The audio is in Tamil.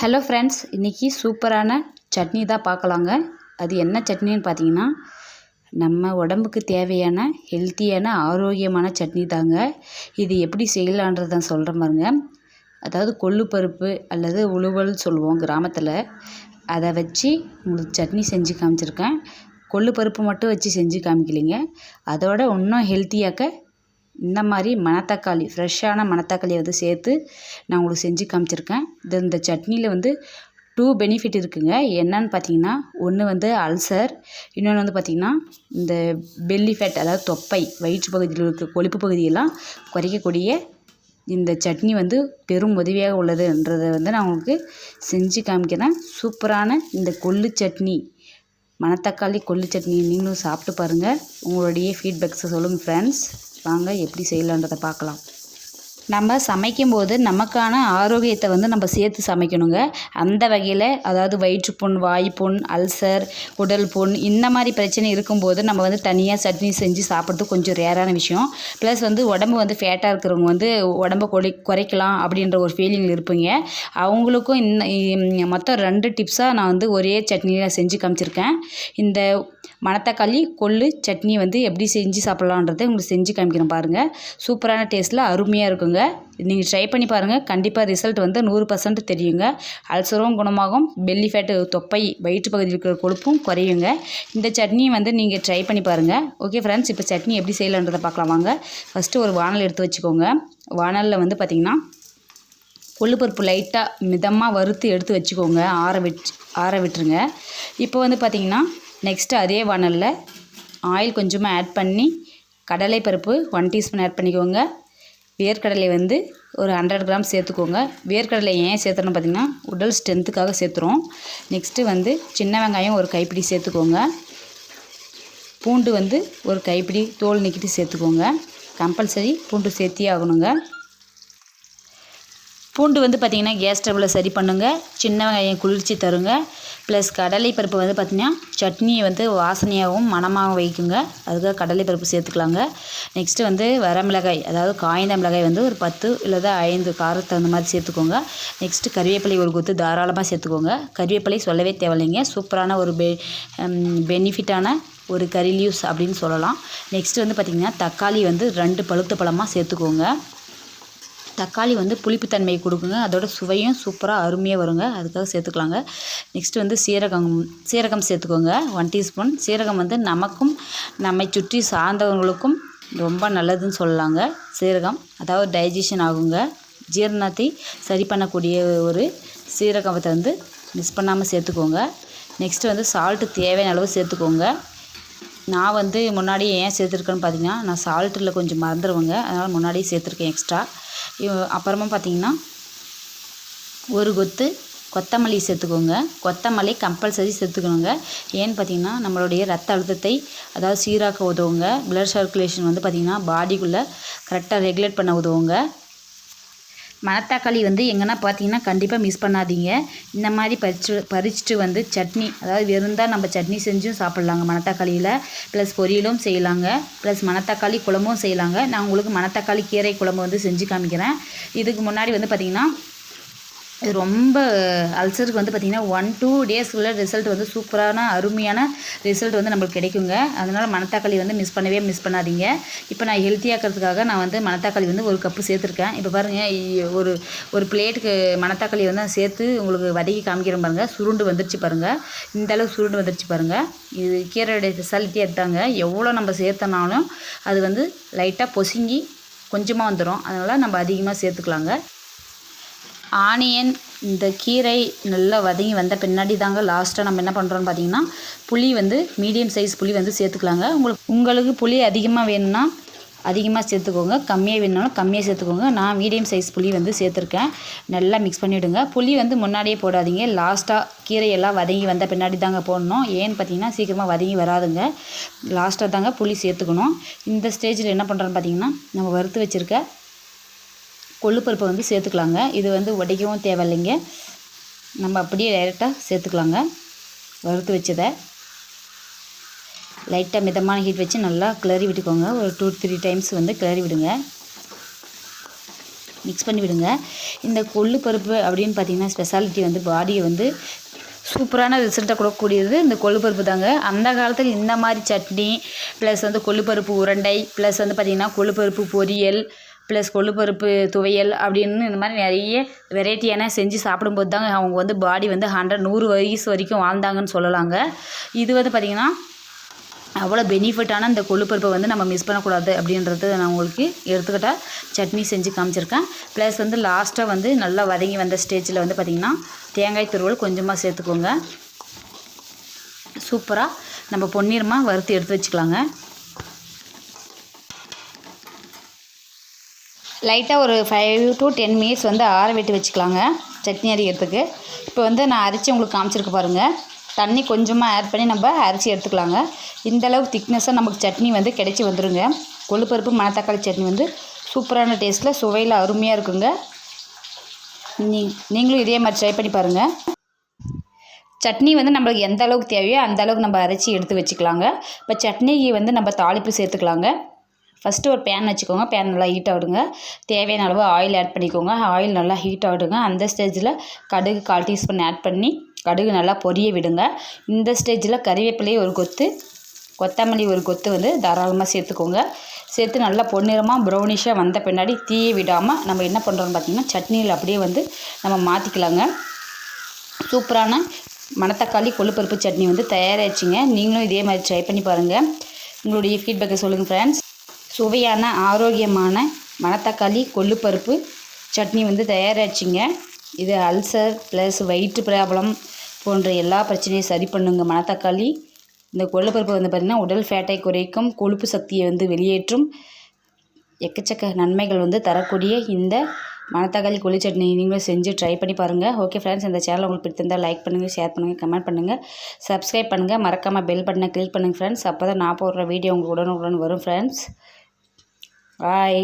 ஹலோ ஃப்ரெண்ட்ஸ், இன்றைக்கி சூப்பரான சட்னி தான் பார்க்கலாங்க. அது என்ன சட்னின்னு பார்த்தீங்கன்னா, நம்ம உடம்புக்கு தேவையான ஹெல்த்தியான ஆரோக்கியமான சட்னி தாங்க. இது எப்படி செய்யலான்றதை நான் சொல்கிறேன் பாருங்க. அதாவது கொள்ளு பருப்பு அல்லது உளுவல் சொல்லுவோம் கிராமத்தில். அதை வச்சு உங்களுக்கு சட்னி செஞ்சு காமிச்சிருக்கேன். கொள்ளு பருப்பு மட்டும் வச்சு செஞ்சு காமிக்கலைங்க. அதோட இன்னும் ஹெல்த்தியாக்க இந்த மாதிரி மணத்தக்காளி, ஃப்ரெஷ்ஷான மணத்தக்காளியை வந்து சேர்த்து நான் உங்களுக்கு செஞ்சு காமிச்சிருக்கேன். இந்த சட்னியில் வந்து 2 பெனிஃபிட் இருக்குதுங்க. என்னன்னு பார்த்தீங்கன்னா, ஒன்று வந்து அல்சர், இன்னொன்று வந்து பார்த்திங்கன்னா இந்த பெல்லி ஃபேட், அதாவது தொப்பை, வயிற்று பகுதியில் இருக்கிற கொழுப்பு பகுதியெல்லாம் குறைக்கக்கூடிய இந்த சட்னி வந்து பெரும் உதவியாக உள்ளதுன்றதை வந்து நான் உங்களுக்கு செஞ்சு காமிக்கிறேன். சூப்பரான இந்த கொள்ளு சட்னி, மணத்தக்காளி கொள்ளு சட்னி நீங்களும் சாப்பிட்டு பாருங்கள். உங்களுடைய ஃபீட்பேக்ஸை சொல்லுங்கள் ஃப்ரெண்ட்ஸ். வாங்க எப்படி செய்யலான்றதை பார்க்கலாம். நம்ம சமைக்கும்போது நமக்கான ஆரோக்கியத்தை வந்து நம்ம சேர்த்து சமைக்கணுங்க. அந்த வகையில் அதாவது வயிற்றுப்புண், வாய்ப்புண், அல்சர், குடல் புண் இந்த மாதிரி பிரச்சனை இருக்கும்போது நம்ம வந்து தனியாக சட்னி செஞ்சு சாப்பிட்றது கொஞ்சம் ரேரான விஷயம். ப்ளஸ் வந்து உடம்பு வந்து ஃபேட்டாக இருக்கிறவங்க வந்து உடம்பை குறைக்கலாம் அப்படின்ற ஒரு ஃபீலிங்கில் இருப்பீங்க. அவங்களுக்கும் மொத்தம் 2 டிப்ஸாக நான் வந்து ஒரே சட்னியில் செஞ்சு காமிச்சிருக்கேன். இந்த மணத்தக்காளி கொள்ளு சட்னி வந்து எப்படி செஞ்சு சாப்பிட்லான்றதை உங்களுக்கு செஞ்சு காமிக்கிறேன் பாருங்கள். சூப்பரான டேஸ்ட்டில் அருமையாக இருக்குங்க. நீங்கள் ட்ரை பண்ணி பாருங்கள். கண்டிப்பாக ரிசல்ட் வந்து 100% தெரியுங்க. அல்சரும் குணமாகும், பெல்லி ஃபேட்டு, தொப்பை, வயிற்று பகுதியில் இருக்கிற கொழுப்பும் குறையுங்க. இந்த சட்னி வந்து நீங்கள் ட்ரை பண்ணி பாருங்கள். ஓகே ஃப்ரெண்ட்ஸ், இப்போ சட்னி எப்படி செய்யலான்றதை பார்க்கலாம் வாங்க. ஃபஸ்ட்டு ஒரு வானல் எடுத்து வச்சுக்கோங்க. வானலில் வந்து பார்த்திங்கன்னா கொள்ளுப்பருப்பு லைட்டாக மிதமாக வறுத்து எடுத்து வச்சுக்கோங்க. ஆற விட்டுருங்க. இப்போ வந்து பார்த்திங்கன்னா நெக்ஸ்ட்டு அதே வானலில் ஆயில் கொஞ்சமாக ஆட் பண்ணி கடலை பருப்பு 1 டீஸ்பூன் ஆட் பண்ணிக்கோங்க. வேர்க்கடலை வந்து ஒரு 100 கிராம் சேர்த்துக்கோங்க. வேர்க்கடலை ஏன் சேர்த்துறோன்னு பார்த்திங்கன்னா உடல் ஸ்ட்ரென்த்துக்காக சேர்த்துறோம். நெக்ஸ்ட்டு வந்து சின்ன வெங்காயம் ஒரு கைப்பிடி சேர்த்துக்கோங்க. பூண்டு வந்து ஒரு கைப்பிடி தோல் நீக்கிட்டு சேர்த்துக்கோங்க. கம்பல்சரி பூண்டு சேர்த்தியே ஆகணுங்க. பூண்டு வந்து பார்த்திங்கன்னா கேஸ் ட்ரபிளை சரி பண்ணுங்க. சின்ன வெங்காயம் குளிர்ச்சி தருங்க. ப்ளஸ் கடலை பருப்பு வந்து பார்த்திங்கன்னா சட்னியை வந்து வாசனையாகவும் மணமாகவும் வைக்குங்க. அதுக்காக கடலை பருப்பு சேர்த்துக்கலாங்க. நெக்ஸ்ட்டு வந்து வரமிளகாய், அதாவது காய்ந்த மிளகாய் வந்து ஒரு 10 இல்லைதா 5 காரத்துக்கு தகுந்த மாதிரி சேர்த்துக்கோங்க. நெக்ஸ்ட்டு கறிவேப்பிலை ஒரு கொத்து தாராளமாக சேர்த்துக்கோங்க. கறிவேப்பிலை சொல்லவே தேவையில்லைங்க. சூப்பரான ஒரு பெனிஃபிட்டான ஒரு கறி லீவ்ஸ் அப்படின்னு சொல்லலாம். நெக்ஸ்ட்டு வந்து பார்த்திங்கன்னா தக்காளி வந்து 2 பழுத்த பழமாக சேர்த்துக்கோங்க. தக்காளி வந்து புளிப்புத்தன்மையை கொடுக்குங்க. அதோட சுவையும் சூப்பராக அருமையாக வருங்க. அதுக்காக சேர்த்துக்கலாங்க. நெக்ஸ்ட்டு வந்து சீரகம் சேர்த்துக்கோங்க. 1 டீஸ்பூன். சீரகம் வந்து நமக்கும் நம்மை சுற்றி சார்ந்தவங்களுக்கும் ரொம்ப நல்லதுன்னு சொல்லலாங்க. சீரகம் அதாவது டைஜஷன் ஆகுங்க. ஜீரணத்தை சரி பண்ணக்கூடிய ஒரு சீரகத்தை வந்து மிஸ் பண்ணாமல் சேர்த்துக்கோங்க. நெக்ஸ்ட்டு வந்து சால்ட்டு தேவையான அளவு சேர்த்துக்கோங்க. நான் வந்து முன்னாடியே ஏன் சேர்த்துருக்கேன்னு பார்த்தீங்கன்னா, நான் சால்ட்டில் கொஞ்சம் மறந்துடுவேங்க. அதனால் முன்னாடியே சேர்த்துருக்கேன் எக்ஸ்ட்ரா. அப்புறமா பார்த்திங்கன்னா ஒரு கொத்து கொத்தமல்லி சேர்த்துக்கோங்க. கொத்தமல்லி கம்பல்சரி சேர்த்துக்கணுங்க. ஏன்னு பார்த்திங்கன்னா நம்மளுடைய ரத்த அழுத்தத்தை அதாவது சீராக்க உதவுங்க. பிளட் சர்க்குலேஷன் வந்து பார்த்திங்கன்னா பாடிக்குள்ளே கரெக்டாக ரெகுலேட் பண்ண உதவுங்க. மணத்தக்காளி வந்து எங்கன்னா பார்த்தீங்கன்னா கண்டிப்பாக மிஸ் பண்ணாதீங்க. இந்த மாதிரி பறிச்சுட்டு வந்து சட்னி, அதாவது வெறுந்தால் நம்ம சட்னி செஞ்சும் சாப்பிட்லாங்க மணத்தக்காளியில். ப்ளஸ் பொரியலும் செய்யலாங்க. ப்ளஸ் மணத்தக்காளி குழம்பும் செய்யலாங்க. நான் உங்களுக்கு மணத்தக்காளி கீரை குழம்பு வந்து செஞ்சு காமிக்கிறேன். இதுக்கு முன்னாடி வந்து பார்த்திங்கன்னா இது ரொம்ப அல்சருக்கு வந்து பார்த்திங்கன்னா 1-2 டேஸ்க்குள்ளே ரிசல்ட் வந்து சூப்பரான அருமையான ரிசல்ட் வந்து நம்மளுக்கு கிடைக்குங்க. அதனால் மணத்தக்காளி வந்து மிஸ் பண்ணாதீங்க. இப்போ நான் ஹெல்த்தியாக்கிறதுக்காக நான் வந்து மணத்தக்காளி வந்து 1 கப்பு சேர்த்துருக்கேன். இப்போ பாருங்கள், ஒரு பிளேட்டுக்கு மணத்தக்காளி வந்து சேர்த்து உங்களுக்கு வதக்கி காமிக்கிறேன் பாருங்கள். சுருண்டு வந்துருச்சு பாருங்கள். இந்தளவு சுருண்டு வந்துருச்சு பாருங்கள். இது கீரையுடைய ஸ்பெஷாலிட்டி அதுதாங்க. எவ்வளோ நம்ம சேர்த்தனாலும் அது வந்து லைட்டாக பொசுங்கி கொஞ்சமாக வந்துடும். அதனால் நம்ம அதிகமாக சேர்த்துக்கலாங்க. ஆனியன், இந்த கீரை நல்லா வதங்கி வந்த பின்னாடி தாங்க லாஸ்ட்டாக நம்ம என்ன பண்ணுறோன்னு பார்த்தீங்கன்னா புளி வந்து மீடியம் சைஸ் புளி வந்து சேர்த்துக்கலாங்க. உங்களுக்கு புளி அதிகமாக வேணும்னா அதிகமாக சேர்த்துக்கோங்க, கம்மியாக வேணுனாலும் கம்மியாக சேர்த்துக்கோங்க. நான் மீடியம் சைஸ் புளி வந்து சேர்த்துருக்கேன். நல்லா மிக்ஸ் பண்ணிவிடுங்க. புளி வந்து முன்னாடியே போடாதீங்க. லாஸ்ட்டாக கீரையெல்லாம் வதங்கி வந்த பின்னாடி தாங்க போடணும். ஏன்னு பார்த்தீங்கன்னா சீக்கிரமாக வதங்கி வராதுங்க. லாஸ்ட்டாக தாங்க புளி சேர்த்துக்கணும். இந்த ஸ்டேஜில் என்ன பண்ணுறோன்னு பார்த்தீங்கன்னா நம்ம வறுத்து வச்சுருக்க கொள்ளுப்பருப்பை வந்து சேர்த்துக்கலாங்க. இது வந்து உடைக்கவும் தேவையில்லைங்க. நம்ம அப்படியே டைரெக்டாக சேர்த்துக்கலாங்க. வறுத்து வச்சதை லைட்டாக மிதமான ஹீட் வச்சு நல்லா கிளறி விட்டுக்கோங்க. ஒரு 2-3 டைம்ஸ் வந்து கிளறி விடுங்க. மிக்ஸ் பண்ணி விடுங்க. இந்த கொள்ளு பருப்பு அப்படின்னு பார்த்திங்கன்னா ஸ்பெஷாலிட்டி வந்து பாடியை வந்து சூப்பரான ரிசல்ட்டை கொடுக்கக்கூடியது இந்த கொள்ளு பருப்பு தாங்க. அந்த காலத்தில் இந்த மாதிரி சட்னி ப்ளஸ் வந்து கொள்ளு பருப்பு உருண்டை ப்ளஸ் வந்து பார்த்திங்கன்னா கொள்ளு பருப்பு பொரியல் ப்ளஸ் கொள்ளு பருப்பு துவையல் அப்படின்னு இந்த மாதிரி நிறைய வெரைட்டியான செஞ்சு சாப்பிடும்போது தாங்க அவங்க வந்து பாடி வந்து 100 வயசு வரைக்கும் வாழ்ந்தாங்கன்னு சொல்லலாங்க. இது வந்து பார்த்திங்கன்னா அவ்வளோ பெனிஃபிட்டான இந்த கொள்ளு பருப்பை வந்து நம்ம மிஸ் பண்ணக்கூடாது அப்படின்றது நான் உங்களுக்கு எடுத்துக்கிட்டால் சட்னி செஞ்சு காமிச்சிருக்கேன். ப்ளஸ் வந்து லாஸ்ட்டாக வந்து நல்லா வதங்கி வந்த ஸ்டேஜில் வந்து பார்த்திங்கன்னா தேங்காய் துருவல் கொஞ்சமாக சேர்த்துக்கோங்க. சூப்பராக நம்ம பொன்னிறமாக வறுத்து எடுத்து வச்சுக்கலாங்க. லைட்டாக ஒரு 5 to 10 மினிட்ஸ் வந்து ஆற விட்டு வச்சுக்கலாங்க சட்னி அரைக்கிறதுக்கு. இப்போ வந்து நான் அரைச்சி உங்களுக்கு காமிச்சிருக்க பாருங்கள். தண்ணி கொஞ்சமாக ஆட் பண்ணி நம்ம அரைச்சி எடுத்துக்கலாங்க. இந்தளவுக்கு திக்னஸாக நமக்கு சட்னி வந்து கிடச்சி வந்துடுங்க. கொள்ளுப்பருப்பு மணத்தக்காளி சட்னி வந்து சூப்பரான டேஸ்ட்டில் சுவையில் அருமையாக இருக்குங்க. நீங்களும் இதே மாதிரி ட்ரை பண்ணி பாருங்கள். சட்னி வந்து நம்மளுக்கு எந்த அளவுக்கு தேவையோ அந்த அளவுக்கு நம்ம அரைச்சி எடுத்து வச்சுக்கலாங்க. இப்போ சட்னிக்கு வந்து நம்ம தாளிப்பு சேர்த்துக்கலாங்க. ஃபஸ்ட்டு ஒரு பேன் வச்சுக்கோங்க. பேன் நல்லா ஹீட் ஆகிடுங்க. தேவையான அளவு ஆயில் ஆட் பண்ணிக்கோங்க. ஆயில் நல்லா ஹீட் ஆகிடுங்க. அந்த ஸ்டேஜில் கடுகு 1/4 டீஸ்பூன் ஆட் பண்ணி கடுகு நல்லா பொரிய விடுங்க. இந்த ஸ்டேஜில் கறிவேப்பிலையை ஒரு கொத்து, கொத்தமல்லி ஒரு கொத்து வந்து தாராளமாக சேர்த்துக்கோங்க. சேர்த்து நல்லா பொன்னிறமாக ப்ரௌனிஷாக வந்த பின்னாடி தீயை விடாமல் நம்ம என்ன பண்ணுறோம்னு பார்த்திங்கன்னா சட்னியில் அப்படியே வந்து நம்ம மாற்றிக்கலாங்க. சூப்பரான மணத்தக்காளி கொள்ளுப்பருப்பு சட்னி வந்து தயாராகிடுச்சிங்க. நீங்களும் இதே மாதிரி ட்ரை பண்ணி பாருங்கள். உங்களுடைய ஃபீட்பேக்கை சொல்லுங்கள் ஃப்ரெண்ட்ஸ். சுவையான ஆரோக்கியமான மணத்தக்காளி கொள்ளுப்பருப்பு சட்னி வந்து தயாராகிடுச்சிங்க. இது அல்சர் ப்ளஸ் வயிற்று ப்ராப்ளம் போன்ற எல்லா பிரச்சனையும் சரி பண்ணுங்க மணத்தக்காளி. இந்த கொள்ளுப்பருப்பு வந்து பார்த்திங்கன்னா உடல் ஃபேட்டை குறைக்கும், கொழுப்பு சக்தியை வந்து வெளியேற்றும், எக்கச்சக்க நன்மைகள் வந்து தரக்கூடிய இந்த மணத்தக்காளி கொள்ளு சட்னி நீங்களும் செஞ்சு ட்ரை பண்ணி பாருங்கள். ஓகே ஃப்ரெண்ட்ஸ், இந்த சேனல் உங்களுக்கு பிடித்திருந்தால் லைக் பண்ணுங்கள், ஷேர் பண்ணுங்கள், கமெண்ட் பண்ணுங்கள், சப்ஸ்கிரைப் பண்ணுங்கள். மறக்காமல் பெல் பட்டனை கிளிக் பண்ணுங்கள் ஃப்ரெண்ட்ஸ். அப்போ தான் நான் போடுற வீடியோ உங்களுக்கு உடனுக்குடன் வரும் ஃப்ரெண்ட்ஸ். பாய்.